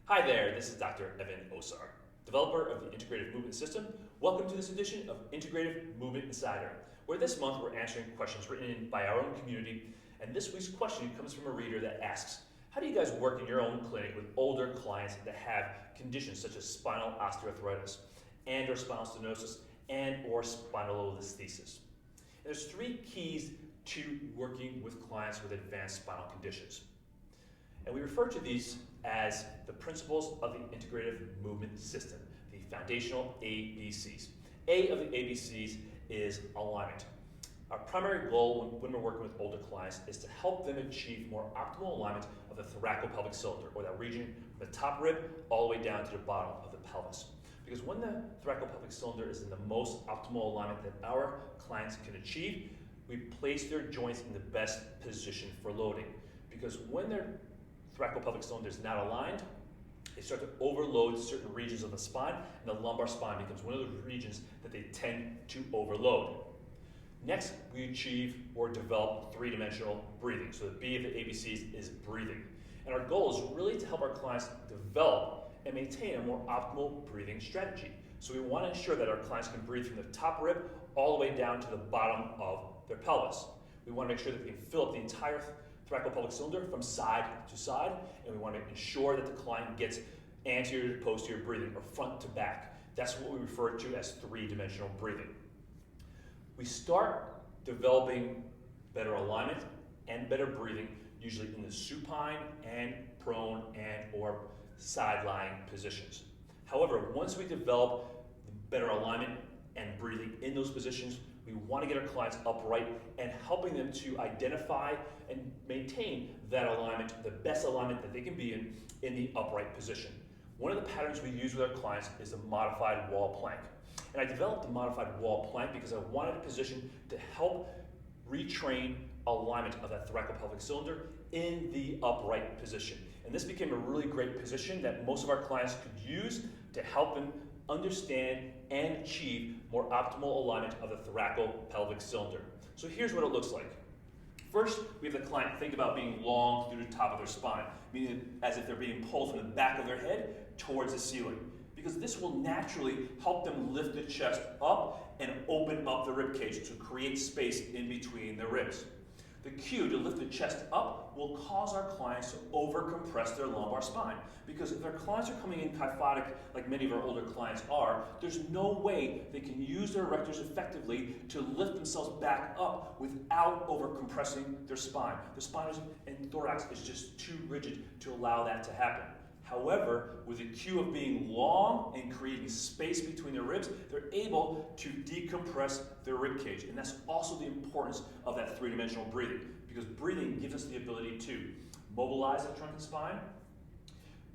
Hi there, this is Dr. Evan Osar, developer of the Integrative Movement System. Welcome to this edition of Integrative Movement Insider, where this month we're answering questions written in by our own community. And this week's question comes from a reader that asks, how do you guys work in your own clinic with older clients that have conditions such as spinal osteoarthritis and or spinal stenosis and or spondylolisthesis? And there's three keys to working with clients with advanced spinal conditions. And we refer to these as the principles of the integrative movement system, the foundational ABCs. A of the ABCs is alignment. Our primary goal when we're working with older clients is to help them achieve more optimal alignment of the thoracolpelvic cylinder, or that region from the top rib all the way down to the bottom of the pelvis. Because when the thoracolpelvic cylinder is in the most optimal alignment that our clients can achieve, we place their joints in the best position for loading. Because when their thoracolpelvic cylinder is not aligned, they start to overload certain regions of the spine, and the lumbar spine becomes one of the regions that they tend to overload. Next, we achieve or develop three-dimensional breathing. So the B of the ABCs is breathing. And our goal is really to help our clients develop and maintain a more optimal breathing strategy. So we want to ensure that our clients can breathe from the top rib all the way down to the bottom of their pelvis. We want to make sure that they can fill up the entire thoracolpelvic cylinder from side to side, and we want to ensure that the client gets anterior to posterior breathing, or front to back. That's what we refer to as three-dimensional breathing. We start developing better alignment and better breathing usually in the supine and prone and or side-lying positions. However, once we develop better alignment and breathing in those positions, we want to get our clients upright and helping them to identify and maintain that alignment, the best alignment that they can be in the upright position. One of the patterns we use with our clients is the modified wall plank. And I developed the modified wall plank because I wanted a position to help retrain alignment of that thoracolpelvic cylinder in the upright position. And this became a really great position that most of our clients could use to help them understand and achieve more optimal alignment of the thoracolpelvic cylinder. So here's what it looks like. First, we have the client think about being long through the top of their spine, meaning as if they're being pulled from the back of their head towards the ceiling, because this will naturally help them lift the chest up and open up the rib cage to create space in between the ribs. The cue to lift the chest up will cause our clients to overcompress their lumbar spine, because if their clients are coming in kyphotic, like many of our older clients are, there's no way they can use their erectors effectively to lift themselves back up without overcompressing their spine. The spine and thorax is just too rigid to allow that to happen. However, with the cue of being long and creating space between their ribs, they're able to decompress their rib cage. And that's also the importance of that three-dimensional breathing, because breathing gives us the ability to mobilize the trunk and spine,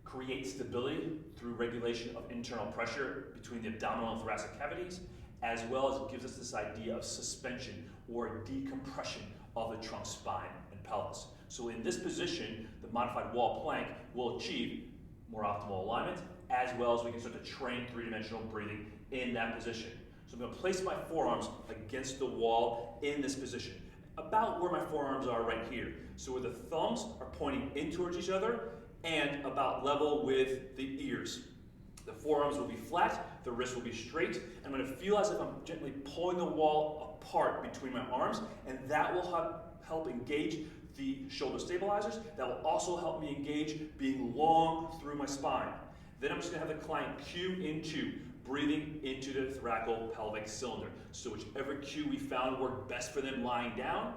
create stability through regulation of internal pressure between the abdominal and thoracic cavities, as well as it gives us this idea of suspension or decompression of the trunk, spine, and pelvis. So in this position, the modified wall plank will achieve more optimal alignment, as well as we can start to train three-dimensional breathing in that position. So I'm going to place my forearms against the wall in this position, about where my forearms are right here. So where the thumbs are pointing in towards each other and about level with the ears. The forearms will be flat, the wrists will be straight, and I'm going to feel as if I'm gently pulling the wall apart between my arms, and that will help engage the shoulder stabilizers. That will also help me engage being long through my spine. Then I'm just going to have the client cue into breathing into the thoracolpelvic cylinder. So whichever cue we found worked best for them lying down,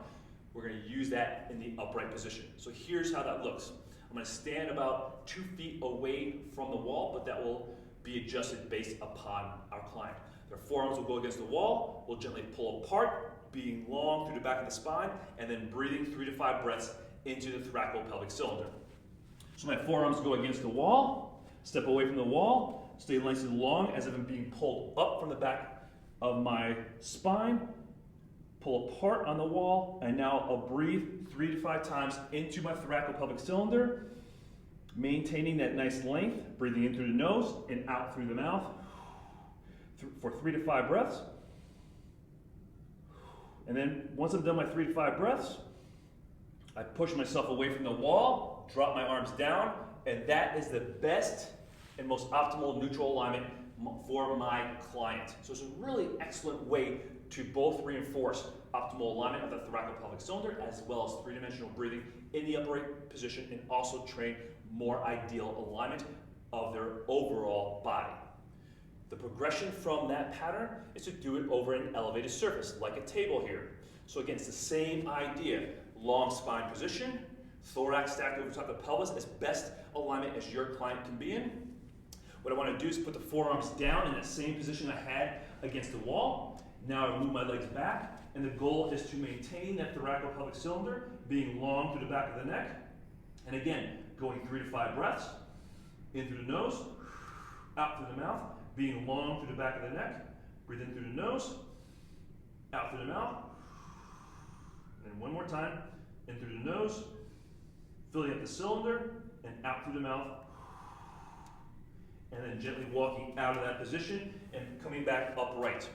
we're going to use that in the upright position. So here's how that looks. I'm going to stand about 2 feet away from the wall, but that will be adjusted based upon our client. Their forearms will go against the wall, we'll gently pull apart, being long through the back of the spine, and then breathing 3 to 5 breaths into the thoracolpelvic cylinder. So my forearms go against the wall, step away from the wall, stay nice and long as if I'm being pulled up from the back of my spine, pull apart on the wall, and now I'll breathe 3 to 5 times into my thoracolpelvic cylinder, maintaining that nice length, breathing in through the nose and out through the mouth for 3 to 5 breaths. And then once I've done my 3 to 5 breaths, I push myself away from the wall, drop my arms down, and that is the best and most optimal neutral alignment for my client. So it's a really excellent way to both reinforce optimal alignment of the thoracolpelvic cylinder as well as three-dimensional breathing in the upright position, and also train more ideal alignment of their overall body. The progression from that pattern is to do it over an elevated surface, like a table here. So again, it's the same idea. Long spine position, thorax stacked over top of the pelvis, as best alignment as your client can be in. What I want to do is put the forearms down in that same position I had against the wall. Now I move my legs back, and the goal is to maintain that thoracolpelvic cylinder being long through the back of the neck. And again, going 3 to 5 breaths, in through the nose, out through the mouth, being long through the back of the neck. Breathe in through the nose, out through the mouth. And one more time, in through the nose, filling up the cylinder, and out through the mouth. And then gently walking out of that position and coming back upright.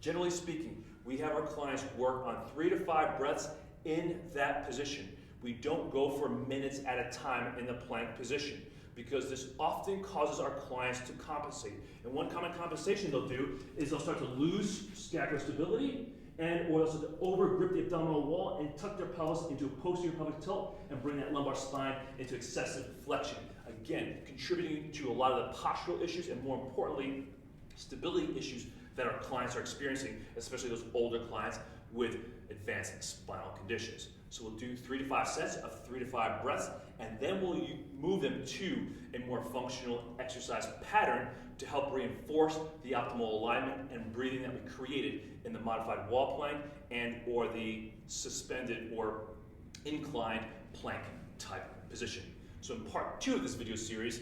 Generally speaking, we have our clients work on 3 to 5 breaths in that position. We don't go for minutes at a time in the plank position, because this often causes our clients to compensate. And one common compensation they'll do is they'll start to lose scapular stability, and or they'll start to overgrip the abdominal wall and tuck their pelvis into a posterior pelvic tilt and bring that lumbar spine into excessive flexion. Again, contributing to a lot of the postural issues and, more importantly, stability issues that our clients are experiencing, especially those older clients with advanced spinal conditions. So we'll do 3 to 5 sets of 3 to 5 breaths, and then we'll move them to a more functional exercise pattern to help reinforce the optimal alignment and breathing that we created in the modified wall plank and or the suspended or inclined plank type position. So in part 2 of this video series,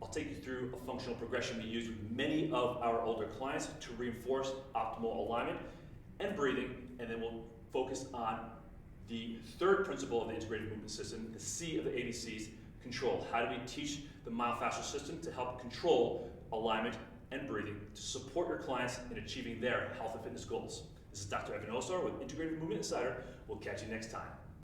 I'll take you through a functional progression we use with many of our older clients to reinforce optimal alignment and breathing, and then we'll focus on the third principle of the integrated movement system, the C of the ABCs, control. How do we teach the myofascial system to help control alignment and breathing to support your clients in achieving their health and fitness goals? This is Dr. Evan Osar with Integrative Movement Insider. We'll catch you next time.